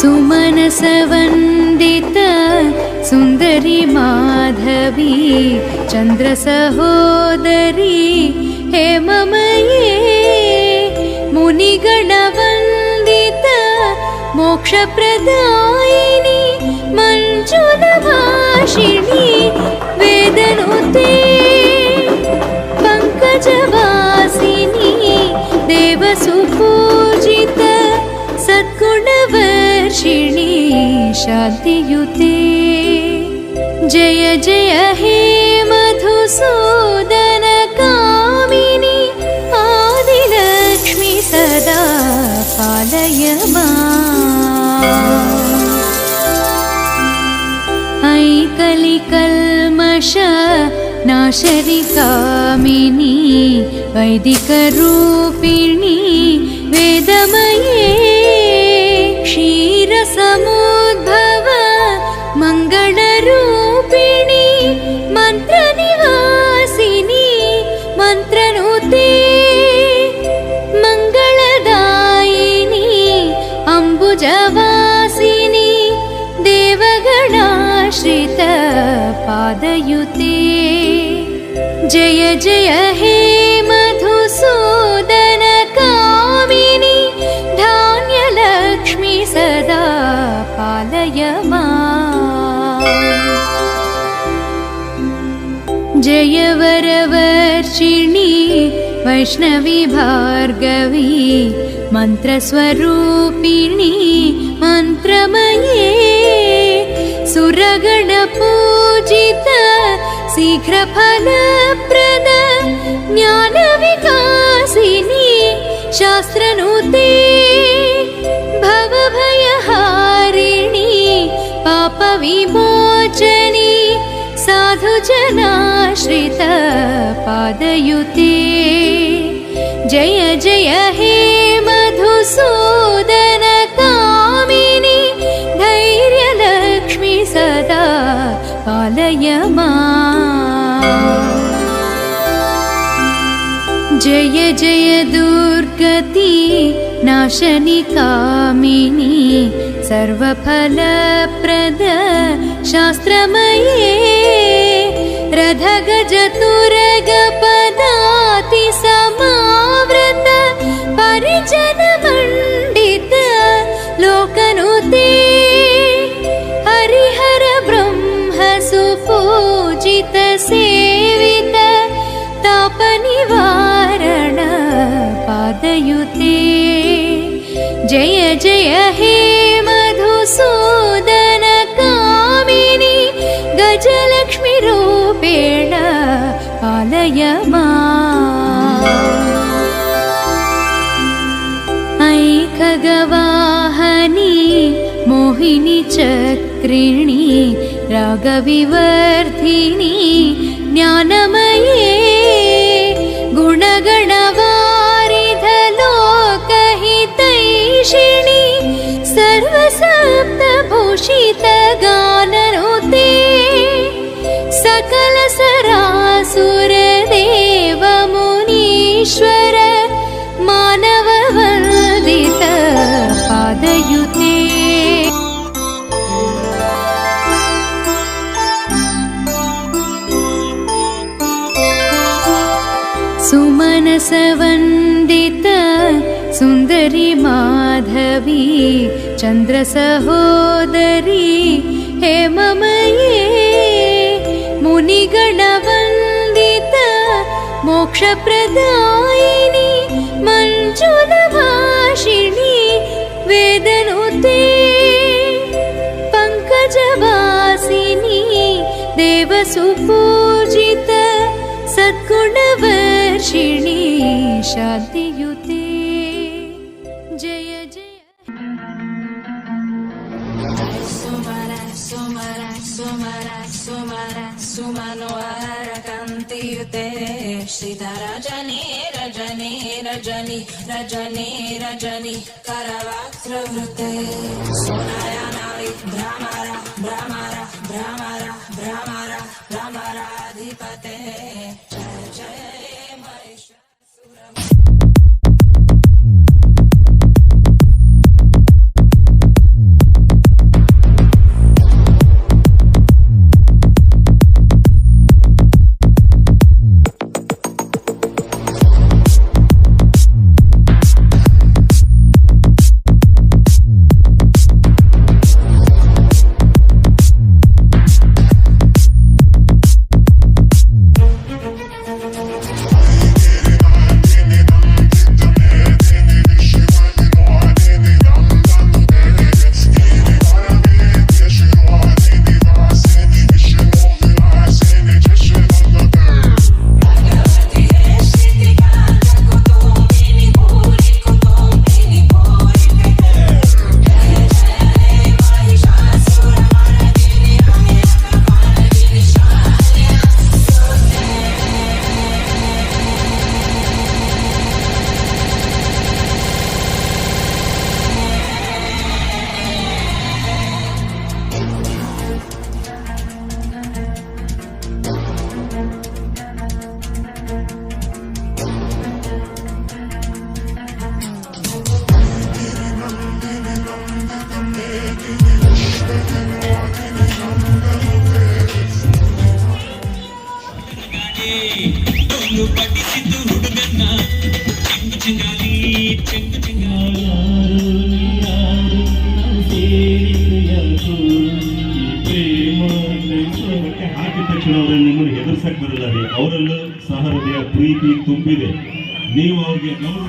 सुमनसवन्दिता सुन्दरी माधवी चन्द्रसहोदरी हेममये मुनिगणवन्दिता मोक्षप्रदायिनी मञ्जुलभाषिणी वेदनुते पङ्कजवासिनी देवसुपूजिता सद्गुणवर्षिणी शान्तियुते जय जय हे मधुसूदन कामिनी आदिलक्ष्मी सदा पालय माम्। ऐकलिकल्मष नाशरि कामिनी वैदिकरूपिणी वेदमये क्षीरसमुद्भव मङ्गलरूपिणी मन्त्रनिवासिनी मन्त्रनुते मङ्गलदायिनी अम्बुजवासिनी देवगणाश्रित पादयुते जय जय हे मधुसूदन कामिनी धान्यलक्ष्मी सदा पालय माम्। जय वरवर्षिणी वैष्णवी भार्गवी मन्त्रस्वरूपिणी मन्त्रमये सुरगणपूजिता शीघ्रफलप्रद ज्ञानविकासिनी शास्त्रनुते भवभयहारिणी पापविमोचनी साधुजनाश्रित पादयुते जय जय हे मधुसूदन कामिनी धैर्यलक्ष्मी सदा पालय माम्। जय जय दुर्गति नाशनि कामिनी सर्वफलप्रद शास्त्रमये रथगजतुरगपदाति समावृत परिजनमण्डित लोकनुते हरिहर ब्रह्म सुपूजित सेवित तापनिवारण पादयुते जय जय हे मधुसूदन कामिनी गजलक्ष्मी रूपेण पालय माम्। ऐकगवाहनी मोहिनी चक्रिणी रागविवर्धिनी ज्ञानमये गुणगणवारिध लोकहितैषिणी सर्वसप्तभूषित गाननुते सकल सरासुर देव मुनीश्वर मानववन्दित पादयुते सुमनसवन्दिता सुन्दरी माधवी चन्द्रसहोदरी हेममये मुनिगणवन्दिता मोक्षप्रदायिनी मञ्जुलभाषिणी वेदनुते पङ्कजवासिनी देवसुपूजिता सद्गुणवर्षिणी शान्तियुते जय जय सुमनोहरकान्तियुते श्रितरजनी रजनी रजनी रजनी रजनी करवक्त्रवृते सोनयनाळि भ्रमर भ्रमर भ्रमर भ्रमर भ्रमराधिपते जय जय ಅವರಲ್ಲಿ ನಿಮ್ಮನ್ನು ಹೆದರ್ಸಕ್ಕೆ ಬರಲ್ಲ ರೀ. ಅವರಲ್ಲೂ ಸಹ ಹೃದಯ ಪ್ರೀತಿ ತುಂಬಿದೆ. ನೀವು ಅವ್ರಿಗೆ ಗೌರವ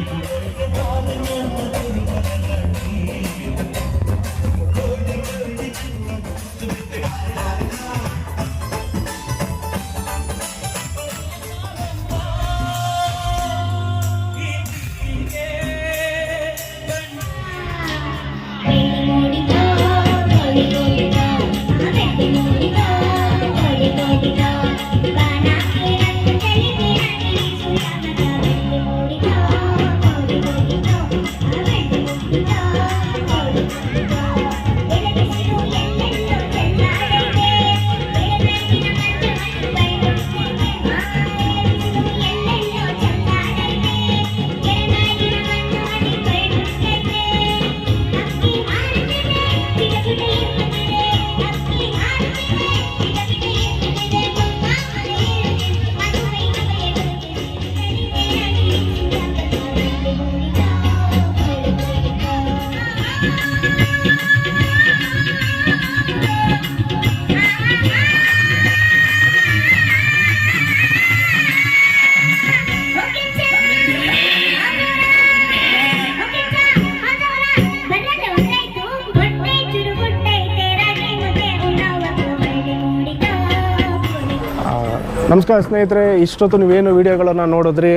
ನಮಸ್ಕಾರ ಸ್ನೇಹಿತರೆ, ಇಷ್ಟೊತ್ತು ನೀವೇನು ವಿಡಿಯೋಗಳನ್ನು ನೋಡಿದ್ರಿ.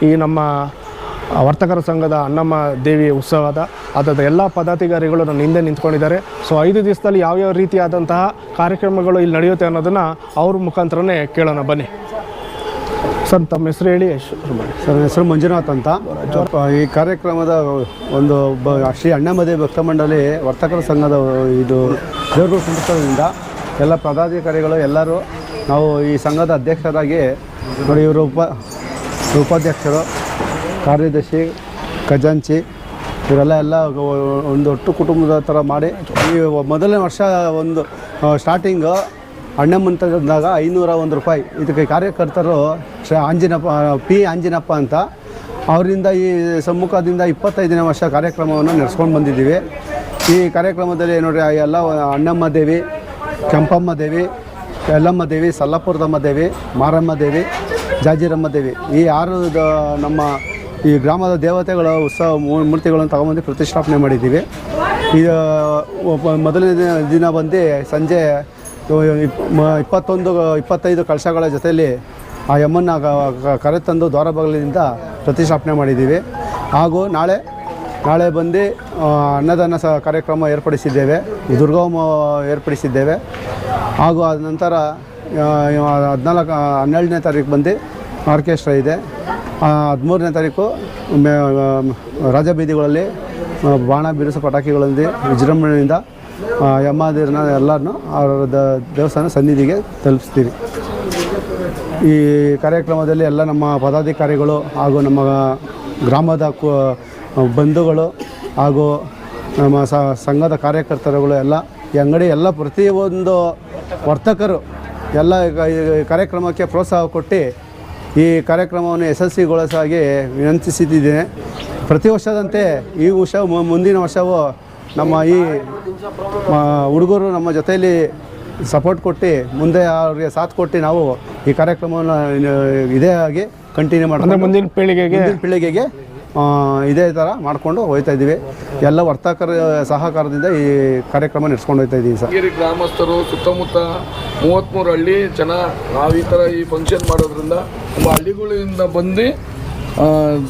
ಈ ನಮ್ಮ ವರ್ತಕರ ಸಂಘದ ಅಣ್ಣಮ್ಮ ದೇವಿ ಉತ್ಸವದ ಅದರ ಎಲ್ಲ ಪದಾಧಿಕಾರಿಗಳು ನನ್ನ ಹಿಂದೆ ನಿಂತ್ಕೊಂಡಿದ್ದಾರೆ. ಸೊ 5 ದಿವಸದಲ್ಲಿ ಯಾವ್ಯಾವ ರೀತಿಯಾದಂತಹ ಕಾರ್ಯಕ್ರಮಗಳು ಇಲ್ಲಿ ನಡೆಯುತ್ತೆ ಅನ್ನೋದನ್ನು ಅವ್ರ ಮುಖಾಂತರನೇ ಕೇಳೋಣ ಬನ್ನಿ. ಸರ್, ತಮ್ಮ ಹೆಸರು ಹೇಳಿ. ಸರ್, ನನ್ನ ಹೆಸರು ಮಂಜುನಾಥ್ ಅಂತ. ಈ ಕಾರ್ಯಕ್ರಮದ ಒಂದು ಶ್ರೀ ಅಣ್ಣಮ್ಮ ದೇವಿ ಭಕ್ತ ಮಂಡಳಿ ವರ್ತಕರ ಸಂಘದ ಇದು ದೇವರುಗಳ ಕುಟುಂಬದಿಂದ ಎಲ್ಲ ಪದಾಧಿಕಾರಿಗಳು ಎಲ್ಲರೂ ನಾವು ಈ ಸಂಘದ ಅಧ್ಯಕ್ಷರಾಗಿ ನೋಡಿ, ಇವರು ಉಪಾಧ್ಯಕ್ಷರು, ಕಾರ್ಯದರ್ಶಿ, ಖಜಾಂಚಿ ಇವರೆಲ್ಲ ಒಂದು ಒಟ್ಟು ಕುಟುಂಬದ ಥರ ಮಾಡಿ ಈ ಮೊದಲನೇ ವರ್ಷ ಒಂದು ಸ್ಟಾರ್ಟಿಂಗು ಅಣ್ಣಮ್ಮನ ತಂದಾಗ 501 ರೂಪಾಯಿ. ಇದಕ್ಕೆ ಕಾರ್ಯಕರ್ತರು ಶ್ರೀ ಆಂಜಿನಪ್ಪ ಅಂತ ಅವರಿಂದ ಈ ಸಮ್ಮುಖದಿಂದ 25ನೇ ವರ್ಷ ಕಾರ್ಯಕ್ರಮವನ್ನು ನಡೆಸ್ಕೊಂಡು ಬಂದಿದ್ದೀವಿ. ಈ ಕಾರ್ಯಕ್ರಮದಲ್ಲಿ ನೋಡಿರಿ, ಎಲ್ಲ ಅಣ್ಣಮ್ಮ ದೇವಿ, ಕೆಂಪಮ್ಮ ದೇವಿ, ಯಲ್ಲಮ್ಮ ದೇವಿ, ಸಲ್ಲಪುರದಮ್ಮ ದೇವಿ, ಮಾರಮ್ಮ ದೇವಿ, ಜಾಜಿರಮ್ಮ ದೇವಿ, ಈ 6 ನಮ್ಮ ಈ ಗ್ರಾಮದ ದೇವತೆಗಳ ಉತ್ಸವ ಮೂರ್ತಿಗಳನ್ನು ತಗೊಂಬಂದು ಪ್ರತಿಷ್ಠಾಪನೆ ಮಾಡಿದ್ದೀವಿ. ಇದು ಮೊದಲನೇ ದಿನ ಬಂದು ಸಂಜೆ 25 ಕಳಶಗಳ ಜೊತೆಯಲ್ಲಿ ಆ ಯಮ್ಮನ್ನು ಕರೆತಂದು ದ್ವಾರಬಾಗಿಲಿನಿಂದ ಪ್ರತಿಷ್ಠಾಪನೆ ಮಾಡಿದ್ದೀವಿ. ಹಾಗೂ ನಾಳೆ ಬಂದು ಅನ್ನದಾನ ಕಾರ್ಯಕ್ರಮ ಏರ್ಪಡಿಸಿದ್ದೇವೆ, ದುರ್ಗೋಮ ಏರ್ಪಡಿಸಿದ್ದೇವೆ. ಹಾಗೂ ಆದ ನಂತರ 12ನೇ ತಾರೀಕು ಬಂದು ಆರ್ಕೆಸ್ಟ್ರಾ ಇದೆ. 13ನೇ ತಾರೀಕು ರಾಜಬೀದಿಗಳಲ್ಲಿ ಬಾಣ ಬಿರುಸು ಪಟಾಕಿಗಳಲ್ಲಿ ವಿಜೃಂಭಣೆಯಿಂದ ಯಮ್ಮಾದಿರನ್ನ ಎಲ್ಲರನ್ನೂ ಅವರ ದೇವಸ್ಥಾನ ಸನ್ನಿಧಿಗೆ ತಲುಪಿಸ್ತೀವಿ. ಈ ಕಾರ್ಯಕ್ರಮದಲ್ಲಿ ಎಲ್ಲ ನಮ್ಮ ಪದಾಧಿಕಾರಿಗಳು ಹಾಗೂ ನಮ್ಮ ಗ್ರಾಮದ ಬಂಧುಗಳು ಹಾಗೂ ನಮ್ಮ ಸಂಘದ ಕಾರ್ಯಕರ್ತರುಗಳು ಎಲ್ಲ ಈ ಅಂಗಡಿ ಎಲ್ಲ ಪ್ರತಿಯೊಂದು ವರ್ತಕರು ಎಲ್ಲ ಈ ಕಾರ್ಯಕ್ರಮಕ್ಕೆ ಪ್ರೋತ್ಸಾಹ ಕೊಟ್ಟು ಈ ಕಾರ್ಯಕ್ರಮವನ್ನು ಯಶಸ್ವಿಗೊಳಿಸಾಗಿ ವಿನಂತಿಸಿದ್ದೇನೆ. ಪ್ರತಿ ವರ್ಷದಂತೆ ಈ ವರ್ಷ ಮುಂದಿನ ವರ್ಷವೂ ನಮ್ಮ ಈ ಹುಡುಗರು ನಮ್ಮ ಜೊತೆಯಲ್ಲಿ ಸಪೋರ್ಟ್ ಕೊಟ್ಟು ಮುಂದೆ ಅವ್ರಿಗೆ ಸಾಥ್ ಕೊಟ್ಟು ನಾವು ಈ ಕಾರ್ಯಕ್ರಮವನ್ನು ಇದೇ ಆಗಿ ಕಂಟಿನ್ಯೂ ಮಾಡ್ಕೊಂಡು ಮುಂದಿನ ಪೀಳಿಗೆಗೆ ಇದೇ ಥರ ಮಾಡ್ಕೊಂಡು ಹೋಗ್ತಾ ಇದ್ದೀವಿ. ಎಲ್ಲ ವರ್ತಕರ ಸಹಕಾರದಿಂದ ಈ ಕಾರ್ಯಕ್ರಮ ನಡೆಸ್ಕೊಂಡು ಹೋಗ್ತಾ ಇದ್ದೀವಿ. ಸರ್, ಗ್ರಾಮಸ್ಥರು ಸುತ್ತಮುತ್ತ 33 ಹಳ್ಳಿ ಜನ ನಾವು ಈ ಥರ ಈ ಫಂಕ್ಷನ್ ಮಾಡೋದ್ರಿಂದ ನಮ್ಮ ಹಳ್ಳಿಗಳಿಂದ ಬಂದು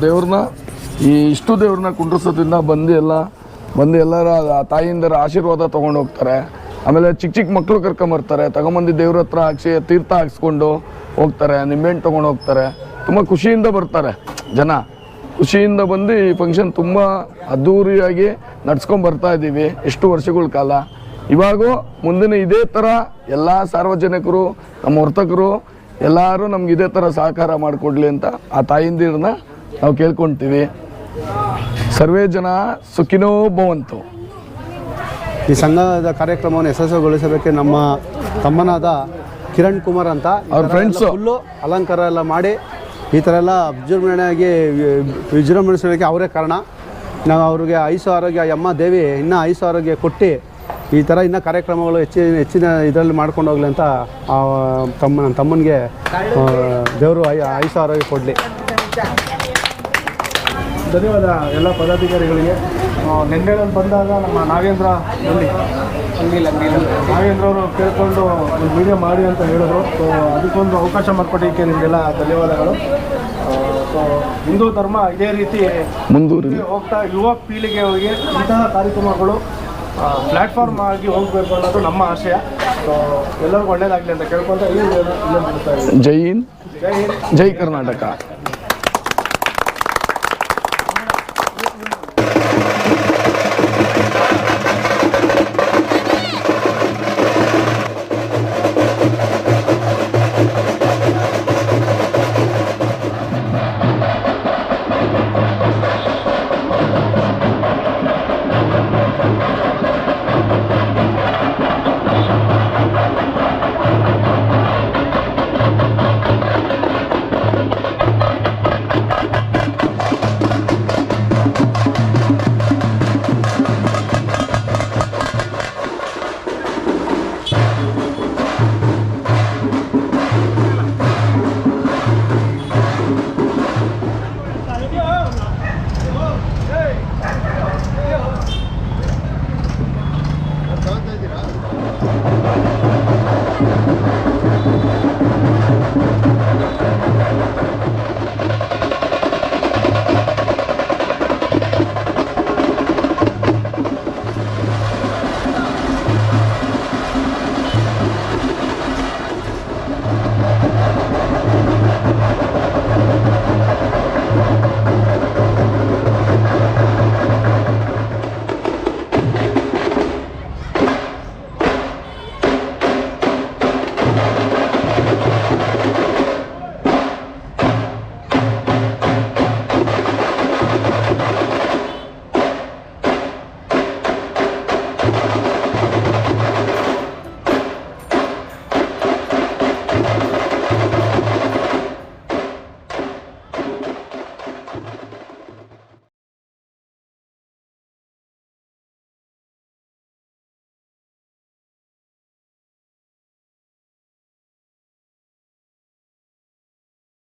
ದೇವ್ರನ್ನ ಇಷ್ಟು ದೇವ್ರನ್ನ ಕುಂಡ್ರಿಸೋದ್ರಿಂದ ಬಂದು ಎಲ್ಲರ ತಾಯಿಯಿಂದರ ಆಶೀರ್ವಾದ ತೊಗೊಂಡು ಹೋಗ್ತಾರೆ. ಆಮೇಲೆ ಚಿಕ್ಕ ಮಕ್ಕಳು ಕರ್ಕೊಂಬರ್ತಾರೆ, ತಗೊಂಬಂದು ದೇವ್ರ ಹತ್ರ ಹಾಕ್ಸಿ ತೀರ್ಥ ಹಾಕ್ಸ್ಕೊಂಡು ಹೋಗ್ತಾರೆ, ನಿಂಬೆಹಣ್ಣು ತೊಗೊಂಡು ಹೋಗ್ತಾರೆ. ತುಂಬ ಖುಷಿಯಿಂದ ಬರ್ತಾರೆ ಜನ, ಖುಷಿಯಿಂದ ಬಂದು ಈ ಫಂಕ್ಷನ್ ತುಂಬ ಅದ್ಧೂರಿಯಾಗಿ ನಡ್ಸ್ಕೊಂಡು ಬರ್ತಾ ಇದ್ದೀವಿ ಎಷ್ಟು ವರ್ಷಗಳ ಕಾಲ. ಇವಾಗೂ ಮುಂದಿನ ಇದೇ ಥರ ಎಲ್ಲ ಸಾರ್ವಜನಿಕರು, ನಮ್ಮ ವರ್ತಕರು ಎಲ್ಲರೂ ನಮ್ಗೆ ಇದೇ ಥರ ಸಹಕಾರ ಮಾಡಿಕೊಡ್ಲಿ ಅಂತ ಆ ತಾಯಿಂದಿರನ್ನ ನಾವು ಕೇಳ್ಕೊಳ್ತೀವಿ. ಸರ್ವೇ ಜನ ಸುಖಿನೋ ಭವಂತು. ಈ ಸಂಘದ ಕಾರ್ಯಕ್ರಮವನ್ನು ಯಶಸ್ವಿಗೊಳಿಸಬೇಕೆ ನಮ್ಮ ತಮ್ಮನಾದ ಕಿರಣ್ ಕುಮಾರ್ ಅಂತ ಅವ್ರ ಫ್ರೆಂಡ್ಸು ಫುಲ್ಲು ಅಲಂಕಾರ ಎಲ್ಲ ಮಾಡಿ ಈ ಥರ ಎಲ್ಲ ವಿಜೃಂಭಣೆಸೋಕ್ಕೆ ಅವರೇ ಕಾರಣ. ನಾವು ಅವ್ರಿಗೆ ಆಯುಷ್ಯ ಆರೋಗ್ಯ, ಅಮ್ಮ ದೇವಿ ಇನ್ನೂ ಆಯುಷ್ಯ ಆರೋಗ್ಯ ಕೊಟ್ಟು ಈ ಥರ ಇನ್ನೂ ಕಾರ್ಯಕ್ರಮಗಳು ಹೆಚ್ಚಿನ ಇದರಲ್ಲಿ ಮಾಡ್ಕೊಂಡು ಹೋಗ್ಲಿ ಅಂತ ನನ್ನ ತಮ್ಮನಿಗೆ ದೇವರು ಆಯುಷ್ಯ ಆರೋಗ್ಯ ಕೊಡಲಿ. ಧನ್ಯವಾದ ಎಲ್ಲ ಪದಾಧಿಕಾರಿಗಳಿಗೆ. ನಿನ್ನೆಗಳಲ್ಲಿ ಬಂದಾಗ ನಮ್ಮ ನಾಗೇಂದ್ರ ನಾಗೇಂದ್ರ ಅವರು ಕೇಳ್ಕೊಂಡು ಒಂದು ವಿಡಿಯೋ ಮಾಡಿ ಅಂತ ಹೇಳಿದ್ರು. ಸೊ ಅದಕ್ಕೊಂದು ಅವಕಾಶ ಮಾಡಿಕೊಟ್ಟಿದ್ದಕ್ಕೆ ನಿಮಗೆಲ್ಲ ಧನ್ಯವಾದಗಳು. ಸೊ ಹಿಂದೂ ಧರ್ಮ ಇದೇ ರೀತಿ ಮುಂದೂರಿ ಹೋಗ್ತಾ ಯುವ ಪೀಳಿಗೆಯವರಿಗೆ ಇಂತಹ ಕಾರ್ಯಕ್ರಮಗಳು ಪ್ಲ್ಯಾಟ್ಫಾರ್ಮ್ ಆಗಿ ಹೋಗಬೇಕು ಅನ್ನೋದು ನಮ್ಮ ಆಶಯ. ಸೊ ಎಲ್ಲರಿಗೂ ಒಳ್ಳೆಯದಾಗಲಿ ಅಂತ ಕೇಳ್ಕೊಂತ ಜೈ ಹಿಂದ್ ಜೈ ಹಿಂದ್ ಜೈ ಕರ್ನಾಟಕ.